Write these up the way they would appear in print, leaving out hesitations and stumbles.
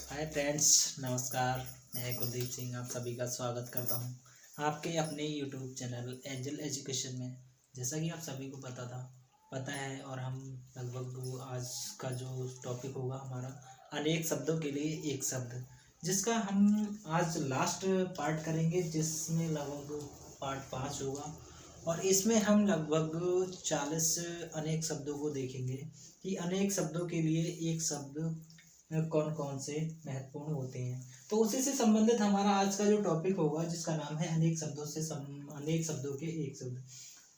Hi friends, नमस्कार। मैं कुलदीप सिंह आप सभी का स्वागत करता हूं आपके अपने यूट्यूब चैनल एंजल एजुकेशन में। जैसा कि आप सभी को पता है और हम लगभग आज का जो टॉपिक होगा हमारा अनेक शब्दों के लिए एक शब्द, जिसका हम आज लास्ट पार्ट करेंगे, जिसमें लगभग पार्ट 5 होगा। और इसमें हम लगभग 40 अनेक शब्दों को देखेंगे कि अनेक शब्दों के लिए एक शब्द कौन कौन से महत्वपूर्ण होते हैं। तो उसी से संबंधित हमारा आज का जो टॉपिक होगा, जिसका नाम है अनेक शब्दों के एक शब्द।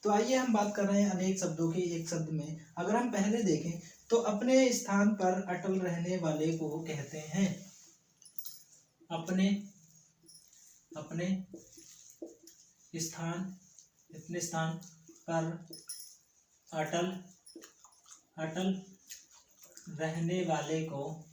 तो आइए हम बात कर रहे हैं अनेक शब्दों के एक शब्द में। अगर हम पहले देखें तो अपने स्थान पर अटल रहने वाले को कहते हैं अपने स्थान पर अटल रहने वाले को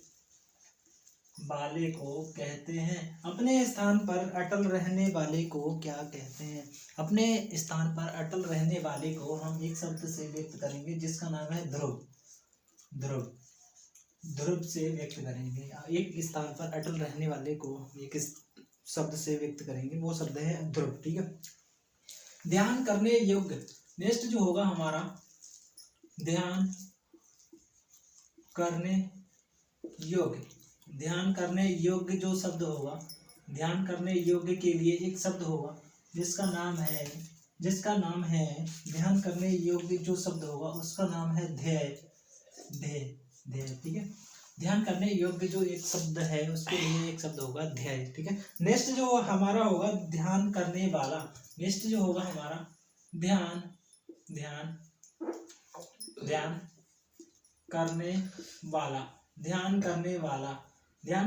कहते हैं। अपने स्थान पर अटल रहने वाले को क्या कहते हैं? अपने स्थान पर अटल रहने वाले को हम एक शब्द से व्यक्त करेंगे, जिसका नाम है ध्रुव से व्यक्त करेंगे। एक स्थान पर अटल रहने वाले को एक शब्द से व्यक्त करेंगे, वो शब्द है ध्रुव। ठीक है। ध्यान करने योग्य, नेक्स्ट जो होगा हमारा ध्यान करने योग्य जो शब्द होगा, ध्यान करने योग्य के लिए एक शब्द होगा, जिसका नाम है ध्यान करने योग्य जो शब्द होगा, उसका नाम है ध्येय। ठीक है। ध्यान करने योग्य जो एक शब्द है, उसके लिए एक शब्द होगा ध्येय। ठीक है। नेक्स्ट जो हमारा होगा ध्यान करने वाला, नेक्स्ट जो होगा हमारा ध्यान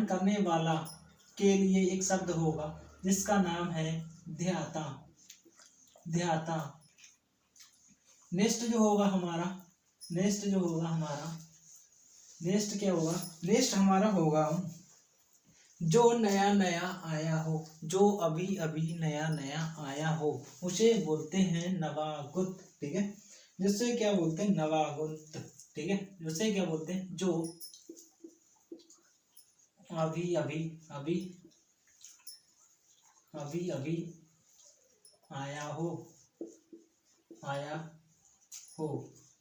करने वाला के लिए एक शब्द होगा, जिसका नाम है ध्याता। नेक्स्ट क्या होगा? नेक्स्ट हमारा होगा जो नया आया हो, जो अभी अभी नया आया हो, उसे बोलते हैं नवागत। ठीक है। जिससे क्या बोलते हैं? नवागत। ठीक है। जिससे क्या बोलते हैं? जो अभी अभी आया हो,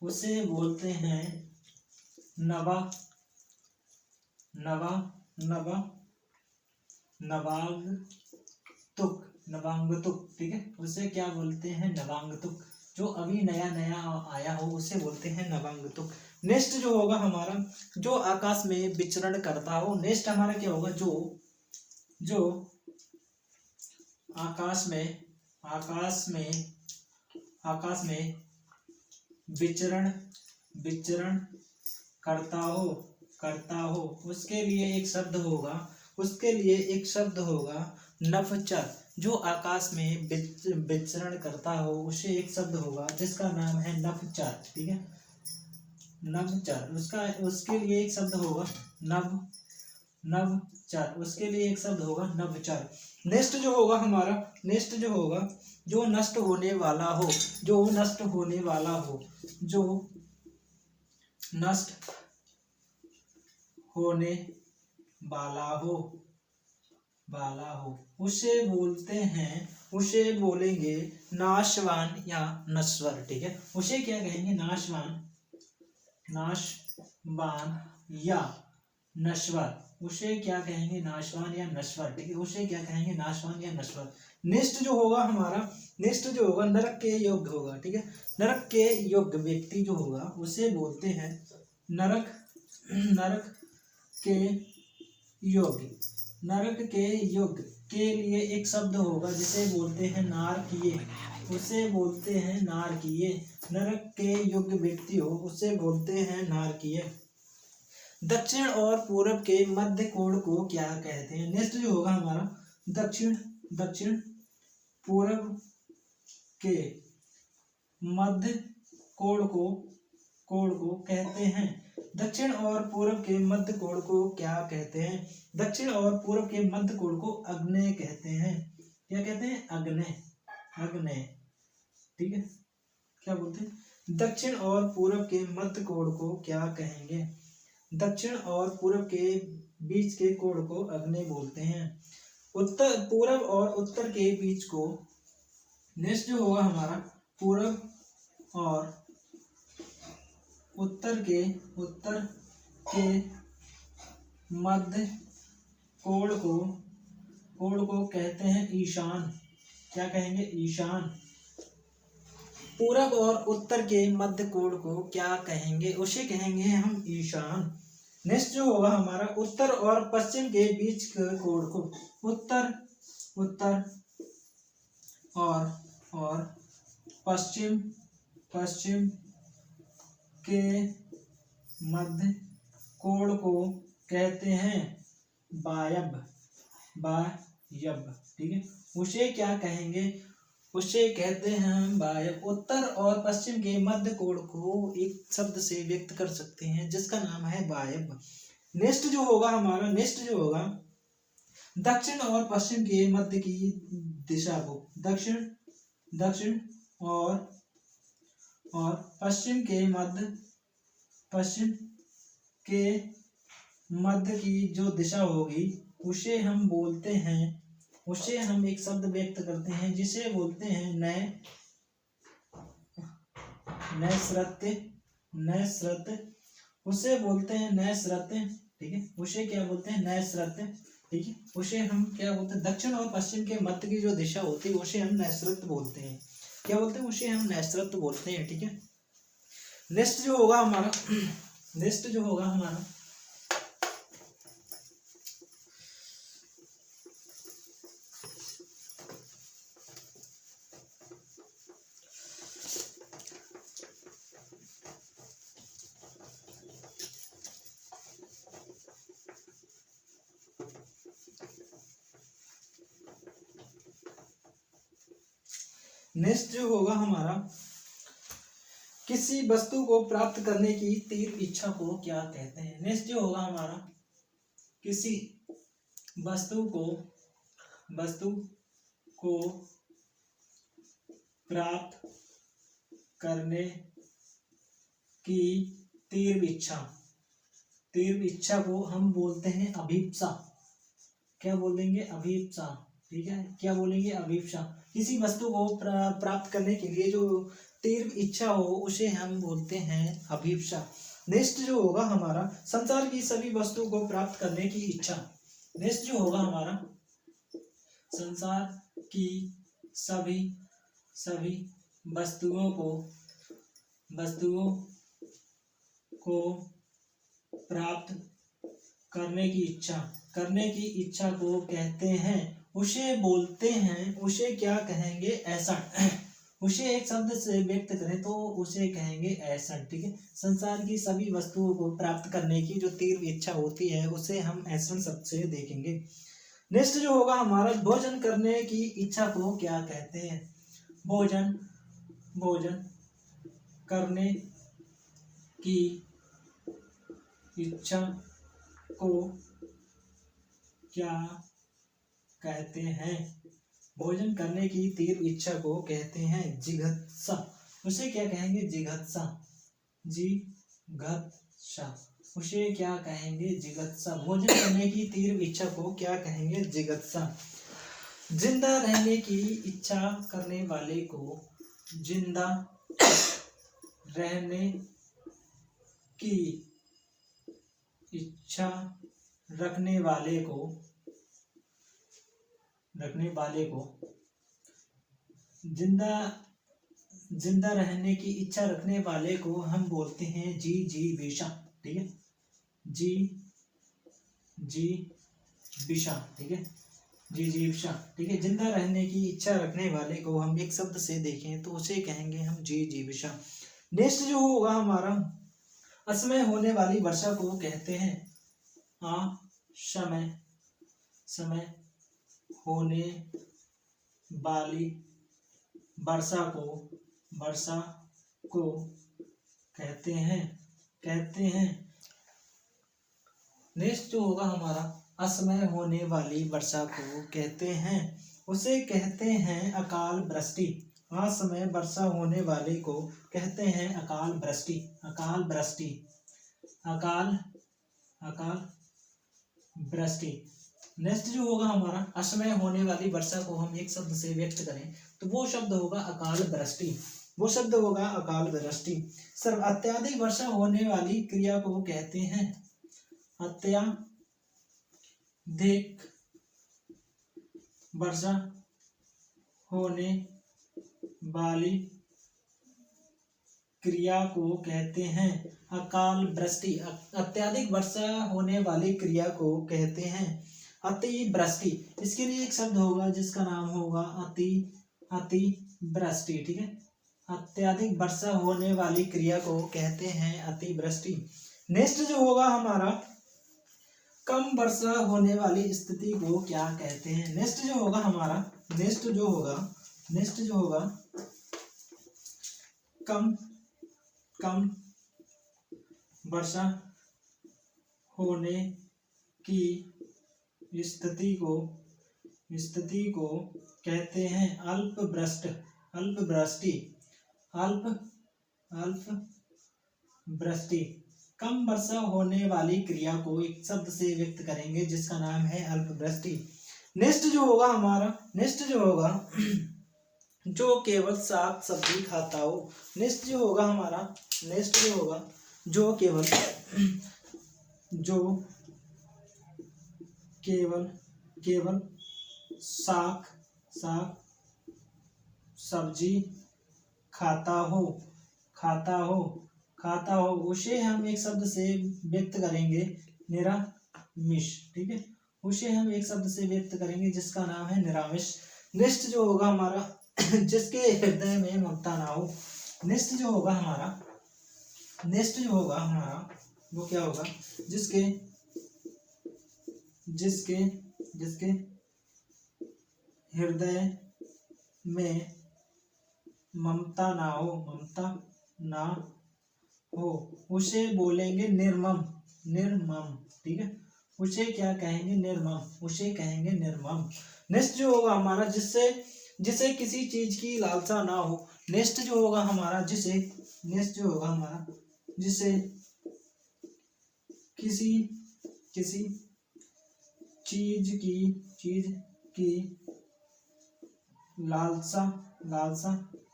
उसे बोलते हैं नवांगतुक। ठीक है। उसे क्या बोलते हैं? नवांगतुक। जो अभी नया आया हो, उसे बोलते हैं नवांगतुक। नेक्स्ट जो होगा हमारा जो आकाश में विचरण करता हो, नेक्स्ट हमारा क्या होगा? जो आकाश में विचरण करता हो, उसके लिए एक शब्द होगा नभचर। जो आकाश में विचरण करता हो, उसे एक शब्द होगा, जिसका नाम है नभचर। ठीक है। नभचर। उसके लिए एक शब्द होगा नभचर। उसके लिए एक शब्द होगा नभचर। नेक्स्ट जो होगा हमारा जो नष्ट होने वाला हो, जो नष्ट होने वाला हो, उसे बोलेंगे नाशवान या नश्वर। ठीक है। उसे क्या कहेंगे? नाशवान या नश्वर। उसे क्या कहेंगे? नाशवान या नश्वर। ठीक है। उसे क्या कहेंगे? नाशवान या नश्वर। नेक्स्ट जो होगा नरक के योग्य होगा। ठीक है। नरक के योग्य व्यक्ति जो होगा, उसे बोलते हैं नरक के योग्य के लिए एक शब्द होगा, जिसे बोलते हैं नारकीय। उसे बोलते हैं नारकीय। नरक के योग्य व्यक्ति हो, उसे बोलते हैं नारकीय। दक्षिण और पूरब के मध्य कोण को क्या कहते हैं? नेक्स्ट जो होगा हमारा दक्षिण पूरब के मध्य कोण को कहते हैं। दक्षिण और पूरब के मध्य कोण को क्या कहते हैं? दक्षिण और पूरब के मध्य कोण को आग्नेय कहते हैं। क्या कहते हैं? आग्नेय। ठीक है। क्या बोलते हैं? दक्षिण और पूरब के मध्य कोण को क्या कहेंगे? दक्षिण और पूर्व के बीच के कोण को आग्नेय बोलते हैं। उत्तर पूर्व और उत्तर के बीच को, नेक्स्ट जो होगा हमारा, पूर्व और उत्तर के मध्य कोण को कहते हैं ईशान। क्या कहेंगे? ईशान। पूरब और उत्तर के मध्य कोण को क्या कहेंगे? उसे कहेंगे हम ईशान। नेक्स्ट जो होगा हमारा, उत्तर और पश्चिम के बीच के कोण को, उत्तर और पश्चिम के मध्य कोण को कहते हैं वायव्य। ठीक है, उसे क्या कहेंगे? उसे कहते हैं वायव्य। उत्तर और पश्चिम के मध्य कोण को एक शब्द से व्यक्त कर सकते हैं जिसका नाम है वायव्य। नेक्स्ट जो होगा हमारा, दक्षिण और पश्चिम के मध्य की दिशा को, दक्षिण और पश्चिम के मध्य की जो दिशा होगी उसे हम बोलते हैं, उसे हम एक शब्द व्यक्त करते हैं जिसे बोलते हैं नैसृत्य। उसे बोलते हैं नैसृत्य। ठीक है, उसे क्या बोलते हैं? नैसृत्य। ठीक है, उसे हम क्या बोलते हैं? दक्षिण और पश्चिम के मध्य की जो दिशा होती है उसे हम नैसृत्य बोलते हैं। क्या बोलते हैं? उसे हम नैसृत्य बोलते हैं। ठीक है, नेक्स्ट जो होगा हमारा, किसी वस्तु को प्राप्त करने की तीव्र इच्छा को क्या कहते हैं? नेक्स्ट जो होगा हमारा, किसी वस्तु को प्राप्त करने की तीव्र इच्छा को हम बोलते हैं अभिप्सा। क्या बोलेंगे? अभिप्सा। ठीक है, क्या बोलेंगे? अभिप्सा। किसी वस्तु को प्राप्त करने के लिए जो तीव्र इच्छा हो उसे हम बोलते हैं अभिप्सा। नेक्स्ट जो होगा हमारा, संसार की सभी वस्तुओं को प्राप्त करने की इच्छा। नेक्स्ट जो होगा हमारा, संसार की सभी वस्तुओं को प्राप्त करने की इच्छा को कहते हैं, उसे बोलते हैं, उसे क्या कहेंगे? ऐसा। उसे एक शब्द से व्यक्त करें तो उसे कहेंगे ऐसा। ठीक है, संसार की सभी वस्तुओं को प्राप्त करने की जो तीव्र इच्छा होती है उसे हम ऐसा शब्द से देखेंगे। नेक्स्ट जो होगा हमारा, भोजन करने की इच्छा को क्या कहते हैं? भोजन करने की इच्छा को क्या कहते हैं? भोजन करने की तीव्र इच्छा को कहते हैं जिघत्सा। उसे क्या कहेंगे? जिघत्सा। उसे क्या कहेंगे? जिघत्सा। भोजन करने की तीव्र इच्छा को क्या कहेंगे? जिघत्सा। जिंदा रहने की इच्छा करने वाले को, जिंदा रहने की इच्छा रखने वाले को जिंदा रहने की इच्छा रखने वाले को हम बोलते हैं जिजीविषा। ठीक है, जिजीविषा। ठीक है, जिजीविषा। ठीक है, जिंदा रहने की इच्छा रखने वाले को हम एक शब्द से देखें तो उसे कहेंगे हम जिजीविषा। नेक्स्ट जो होगा हमारा, असमय होने वाली वर्षा को कहते हैं समय होने वाली वर्षा को कहते हैं। नेक्स्ट जो होगा हमारा, असमय होने वाली वर्षा को कहते हैं, उसे कहते हैं अकाल वृष्टि। असमय वर्षा होने वाले को कहते हैं अकाल वृष्टि। अकाल वृष्टि। नेक्स्ट जो होगा हमारा, असमय होने वाली वर्षा को हम एक शब्द से व्यक्त करें तो वो शब्द होगा अकाल वृष्टि। वो शब्द होगा अकाल वृष्टि। सर, अत्यधिक वर्षा होने वाली क्रिया को कहते हैं, अत्यधिक वर्षा होने वाली क्रिया को कहते हैं अकाल वृष्टि। अत्यधिक वर्षा होने वाली क्रिया को कहते हैं अतिवृष्टि। इसके लिए एक शब्द होगा जिसका नाम होगा अतिवृष्टि। ठीक है, अत्यधिक वर्षा होने वाली क्रिया को कहते हैं अतिवृष्टि। नेक्स्ट जो होगा हमारा, कम वर्षा होने वाली स्थिति को क्या कहते हैं। नेक्स्ट जो होगा हमारा, नेक्स्ट जो होगा कम वर्षा होने की स्थिति को कहते हैं अल्पवृष्टि। कम वर्षा होने वाली क्रिया को एक शब्द से व्यक्त करेंगे जिसका नाम है अल्पवृष्टि। नेक्स्ट जो होगा हमारा, नेक्स्ट जो होगा जो केवल साग सब्जी खाता हो। नेक्स्ट जो होगा हमारा, नेक्स्ट जो होगा जो केवल साग सब्जी खाता हो उसे हम एक शब्द से व्यक्त करेंगे निरामिष। ठीक है, उसे हम एक शब्द से व्यक्त करेंगे जिसका नाम है निरामिष। नेक्स्ट जो होगा हमारा, जिसके हृदय में ममता ना हो। नेक्स्ट जो होगा हमारा वो क्या होगा, जिसके हृदय में ममता ना हो उसे बोलेंगे निर्मम। ठीक है, उसे क्या कहेंगे, निर्मम। नेक्स्ट जो होगा हमारा, जिसे किसी चीज की लालसा ना हो। नेक्स्ट जो होगा हमारा, जिसे किसी चीज की लालसा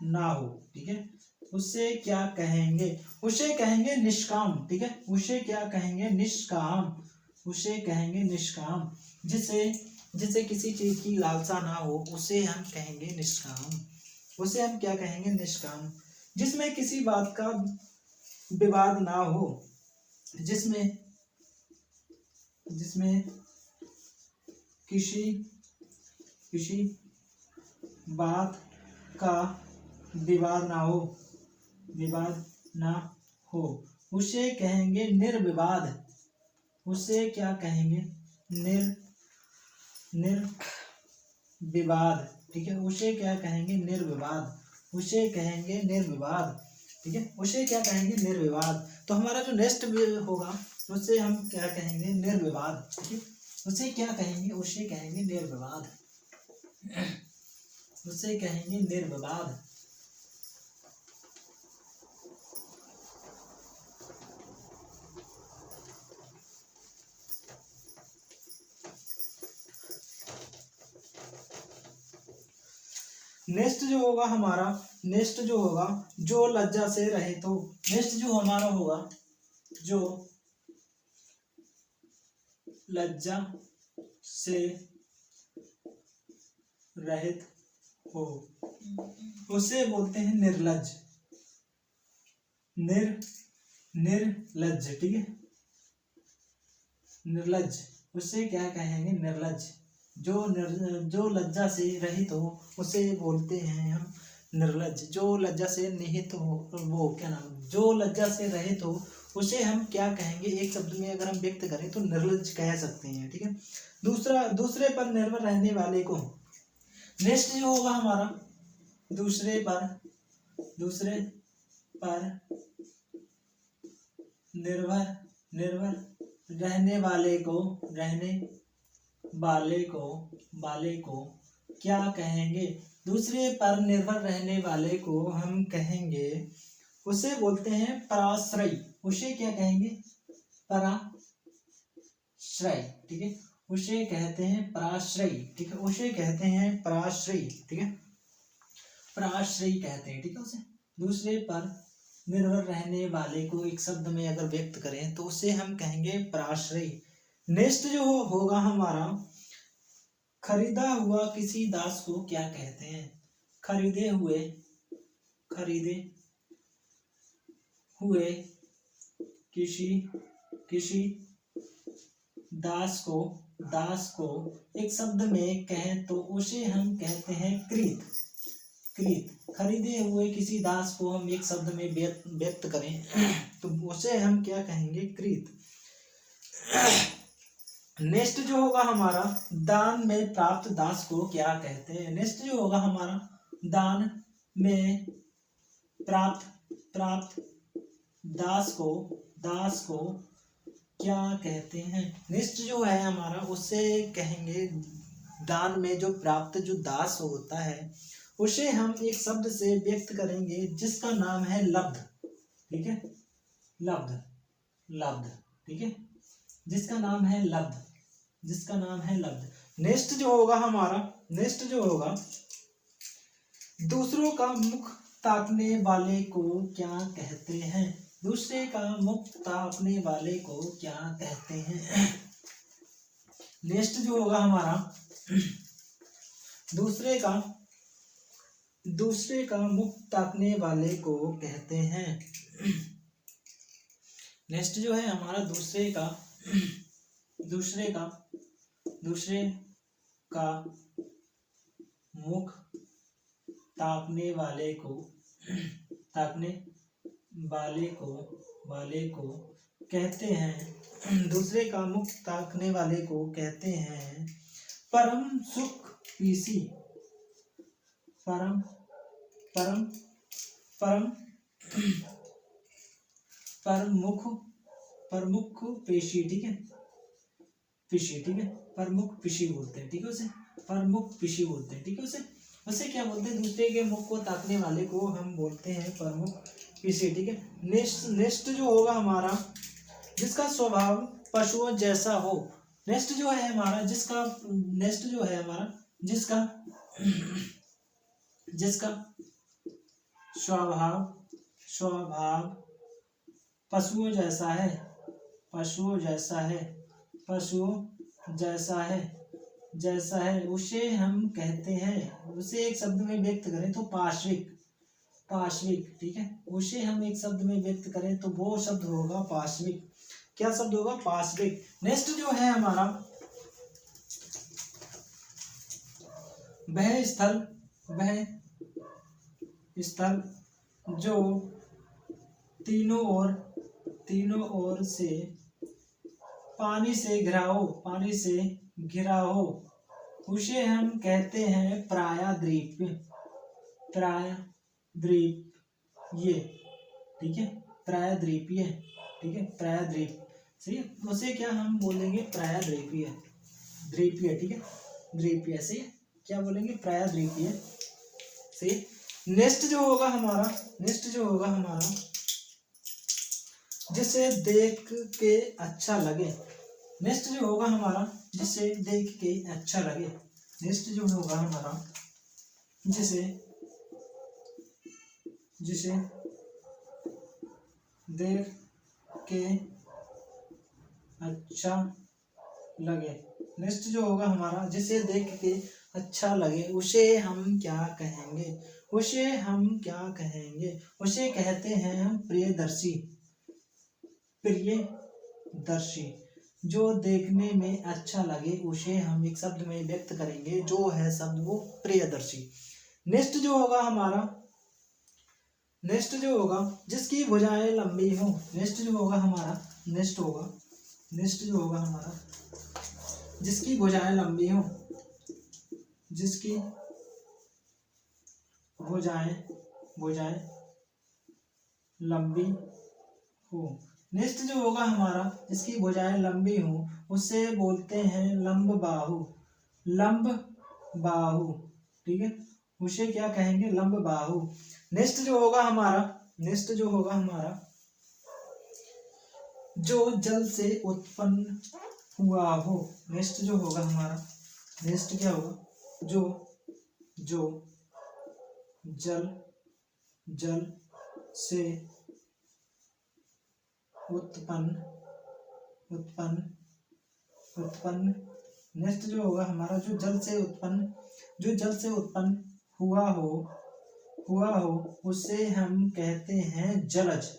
ना हो। ठीक है, उसे क्या कहेंगे, उसे कहेंगे निष्काम। ठीक है, उसे क्या कहेंगे, निष्काम। जिसे किसी चीज की लालसा ना हो उसे हम कहेंगे निष्काम। उसे हम क्या कहेंगे, निष्काम। जिसमें किसी बात का विवाद ना हो, जिसमें किसी बात का विवाद ना हो उसे कहेंगे निर्विवाद। उसे क्या कहेंगे, निर्विवाद। ठीक है, उसे क्या कहेंगे, निर्विवाद। ठीक है, उसे क्या कहेंगे, निर्विवाद। तो हमारा जो नेक्स्ट होगा उसे हम क्या कहेंगे, निर्विवाद। ठीक है, उसे क्या कहेंगे, निर्विवाद। नेक्स्ट जो होगा हमारा, जो लज्जा से रहित हो। नेक्स्ट जो हमारा होगा, जो लज्जा से रहित हो उसे बोलते हैं निर्लज्ज। निर्लज्ज। ठीक है, निर्लज्ज, उसे क्या कहेंगे, निर्लज्ज। जो लज्जा से रहित हो उसे बोलते हैं हम निर्लज्ज। जो लज्जा से निहित हो, वो क्या नाम, जो लज्जा से रहित हो उसे हम क्या कहेंगे, एक शब्द में अगर हम व्यक्त करें तो निर्लज्ज कह सकते हैं। ठीक है, दूसरे पर निर्भर रहने वाले को। नेक्स्ट जो होगा हमारा, दूसरे पर निर्भर रहने वाले को क्या कहेंगे, दूसरे पर निर्भर रहने वाले को हम कहेंगे, उसे बोलते हैं पराश्रयी। उसे क्या कहेंगे, पराश्रय, ठीक है, उसे कहते हैं पराश्रय, ठीक है, उसे कहते हैं पराश्रय, ठीक है, पराश्रय कहते हैं, ठीक है, उसे दूसरे पर निर्भर रहने वाले को एक शब्द में अगर व्यक्त करें तो उसे हम कहेंगे पराश्रय। नेक्स्ट जो होगा हमारा, खरीदा हुआ किसी दास को क्या कहते हैं? खरीदे हुए किसी दास को एक शब्द में कहें तो उसे हम कहते हैं कृत। खरीदे हुए किसी दास को हम एक शब्द में व्यक्त करें तो उसे हम क्या कहेंगे? कृत। नेक्स्ट जो होगा हमारा, दान में प्राप्त दास को क्या कहते हैं? नेक्स्ट जो होगा हमारा, दान में प्राप्त दास को क्या कहते हैं? नेक्स्ट जो है हमारा, उससे कहेंगे दान में जो प्राप्त जो दास होता है उसे हम एक शब्द से व्यक्त करेंगे जिसका नाम है लब्ध, ठीक है, लब्ध, ठीक है, जिसका नाम है लब्ध। नेक्स्ट जो होगा हमारा, दूसरों का मुख ताकने वाले को क्या कहते हैं? दूसरे का मुख ताकने वाले को क्या कहते हैं? नेक्स्ट जो होगा हमारा, दूसरे का मुख ताकने वाले को कहते हैं। नेक्स्ट जो है हमारा, दूसरे का मुख ताकने वाले को कहते हैं। दूसरे का मुख ताकने वाले को कहते हैं परम सुख पीसी, प्रमुख पेशी, ठीक है, प्रमुख पेशी बोलते हैं, ठीक है, उसे प्रमुख पेशी बोलते हैं, ठीक है, उसे क्या बोलते हैं? दूसरे के मुख को ताकने वाले को हम बोलते हैं प्रमुख पेशी, ठीक है। नेक्स्ट जो होगा हमारा, जिसका स्वभाव पशुओं जैसा हो। नेक्स्ट जो है हमारा, जिसका स्वभाव पशुओं जैसा है उसे हम कहते हैं, उसे एक शब्द में व्यक्त करें तो पार्श्विक, ठीक है, उसे हम एक शब्द में व्यक्त करें तो वो शब्द होगा पार्श्विक। क्या शब्द होगा? पार्श्विक। नेक्स्ट जो है हमारा, वह स्थल जो तीनों ओर से पानी से घिरा हो उसे हम कहते हैं प्रायद्वीप, ये, ठीक है, प्रायद्वीपीय, ठीक है, प्रायद्वीप, सही है, उसे क्या हम बोलेंगे? प्रायद्वीपीय, ठीक है, द्वीपीय, सही है, क्या बोलेंगे? प्रायद्वीपीय, सही। नेक्स्ट जो होगा हमारा, जिसे देख के अच्छा लगे। नेक्स्ट जो होगा हमारा, जिसे देख के अच्छा लगे। नेक्स्ट जो होगा हमारा, जिसे देख के अच्छा लगे। नेक्स्ट जो होगा हमारा, जिसे देख के अच्छा लगे उसे हम क्या कहेंगे? उसे कहते हैं हम प्रियदर्शी, जो देखने में अच्छा लगे उसे हम एक शब्द में व्यक्त करेंगे, जो है शब्द वो प्रियदर्शी। नेक्स्ट जो होगा हमारा, जिसकी भुजाएं लंबी हो। नेक्स्ट जो होगा हमारा, जिसकी भुजाएं लंबी हो, नेक्स्ट जो होगा हमारा, जिसकी भुजाएं लंबी हो उसे बोलते हैं लंब बाहु, ठीक है, उसे क्या कहेंगे? लंब बाहु। नेक्स्ट जो होगा हमारा, जो जल से उत्पन्न हुआ हो। नेक्स्ट जो होगा हमारा, नेक्स्ट क्या होगा, जो जल से उत्पन्न नेक्स्ट जो होगा हमारा, जो जल से उत्पन्न हुआ हो उसे हम कहते हैं जलज।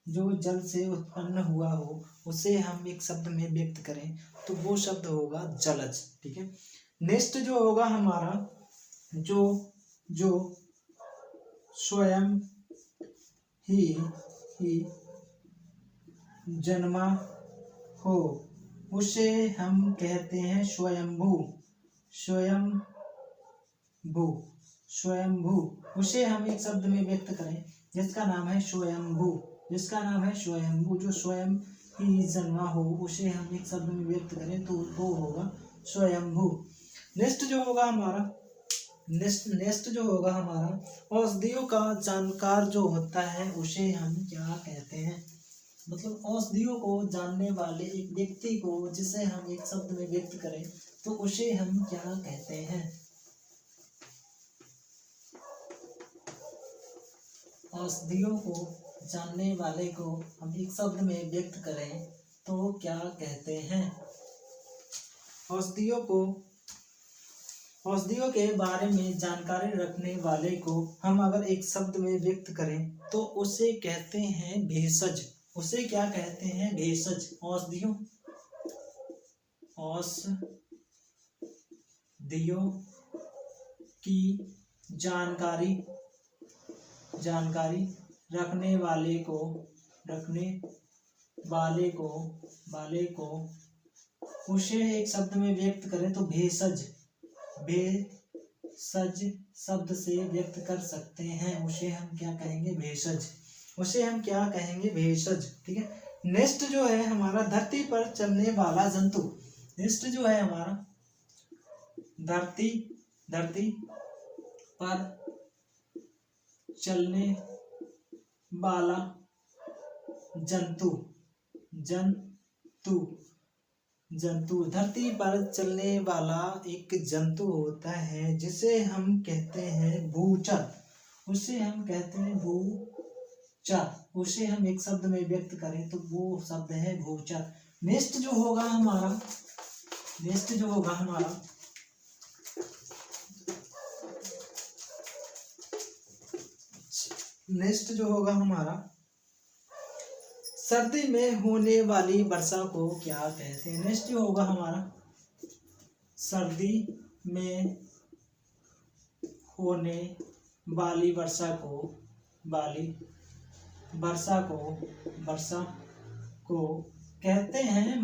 जो जल से उत्पन्न हुआ हो उसे हम एक शब्द में व्यक्त करें तो वो शब्द होगा जलज। ठीक है। नेक्स्ट जो होगा हमारा, जो स्वयं ही जन्मा हो उसे हम कहते हैं स्वयंभू। उसे हम एक शब्द में व्यक्त करें जिसका नाम है स्वयंभू। जो स्वयं ही जन्मा हो उसे हम एक शब्द में व्यक्त करें तो वो होगा स्वयंभू। नेक्स्ट जो होगा हमारा, औषधियों का जानकार जो होता है उसे हम क्या कहते हैं। मतलब औषधियों को जानने वाले एक व्यक्ति को जिसे हम एक शब्द में व्यक्त करें तो उसे हम क्या कहते हैं। औषधियों को जानने वाले को हम एक शब्द में व्यक्त करें तो क्या कहते हैं। औषधियों के बारे में जानकारी रखने वाले को हम अगर एक शब्द में व्यक्त करें तो उसे कहते हैं भेषज। उसे क्या कहते हैं, भेषज। औषधियों की जानकारी रखने वाले को उसे एक शब्द में व्यक्त करें तो भेषज शब्द से व्यक्त कर सकते हैं। उसे हम क्या कहेंगे, भेषज। ठीक है। नेक्स्ट जो है हमारा, धरती पर चलने वाला जंतु। नेक्स्ट जो है हमारा, धरती पर चलने वाला जंतु। धरती पर चलने वाला एक जंतु होता है जिसे हम कहते हैं भूचर। उसे हम एक शब्द में व्यक्त करें तो वो शब्द है भूचर। नेक्स्ट जो होगा हमारा, सर्दी में होने वाली वर्षा को क्या कहते हैं। नेक्स्ट जो होगा हमारा, सर्दी में होने वाली वर्षा को कहते हैं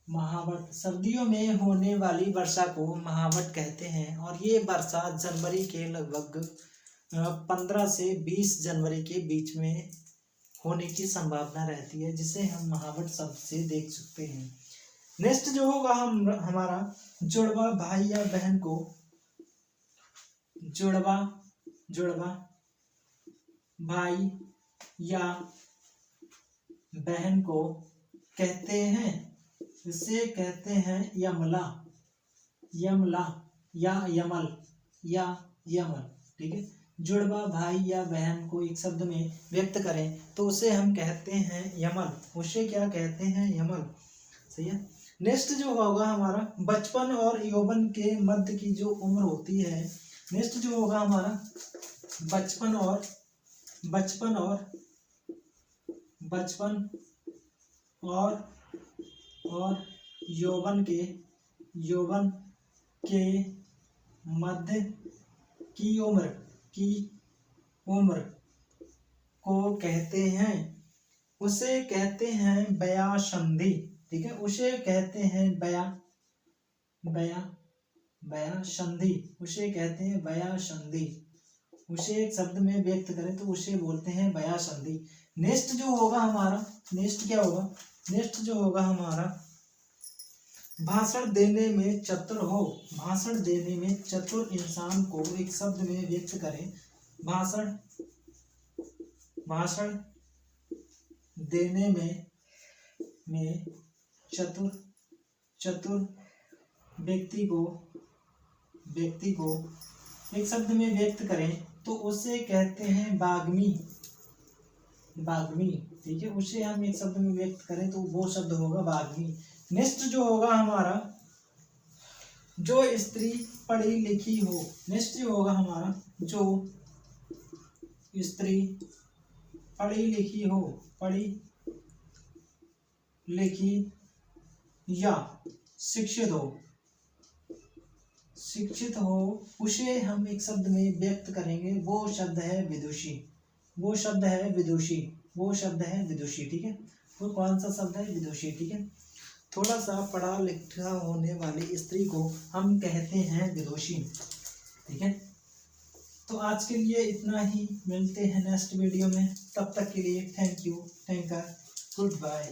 महावट। सर्दियों में होने वाली वर्षा को महावट कहते हैं और ये वर्षा जनवरी के लगभग 15 से 20 जनवरी के बीच में होने की संभावना रहती है, जिसे हम महावट शब्द से देख सकते हैं। नेक्स्ट जो होगा हमारा, जुड़वा भाई या बहन को जुड़वा भाई या बहन को कहते हैं, इसे कहते हैं यमला या यमल। ठीक है। जुड़वा भाई या बहन को एक शब्द में व्यक्त करें तो उसे हम कहते हैं यमल। उसे क्या कहते हैं, यमल। सही है। नेक्स्ट जो होगा हमारा, बचपन और यौवन के मध्य की जो उम्र होती है। नेक्स्ट जो होगा हमारा, बचपन और यौवन के मध्य की उम्र को कहते हैं, उसे कहते हैं वयासंधि। ठीक है। उसे कहते हैं वयासंधि। उसे एक शब्द में व्यक्त करें तो उसे बोलते हैं वयासंधि। नेक्स्ट जो होगा हमारा, नेक्स्ट क्या होगा, नेक्स्ट जो होगा हमारा, भाषण देने में चतुर हो। भाषण देने में चतुर इंसान को एक शब्द में व्यक्त करें। भाषण देने में चतुर व्यक्ति को एक शब्द में व्यक्त करें तो उसे कहते हैं वाग्मी। ठीक है, उसे हम एक शब्द में व्यक्त करें तो वो शब्द होगा वाग्मी। नेक्स्ट जो होगा हमारा, जो स्त्री पढ़ी लिखी हो। नेक्स्ट जो होगा हमारा, जो स्त्री पढ़ी लिखी या शिक्षित हो उसे हम एक शब्द में व्यक्त करेंगे, वो शब्द है विदुषी। ठीक है, वो कौन सा शब्द है? विदुषी। ठीक है, थोड़ा सा पढ़ा लिखा होने वाली स्त्री को हम कहते हैं विदुषी। ठीक है, तो आज के लिए इतना ही, मिलते हैं नेक्स्ट वीडियो में। तब तक के लिए थैंक यू, गुड बाय।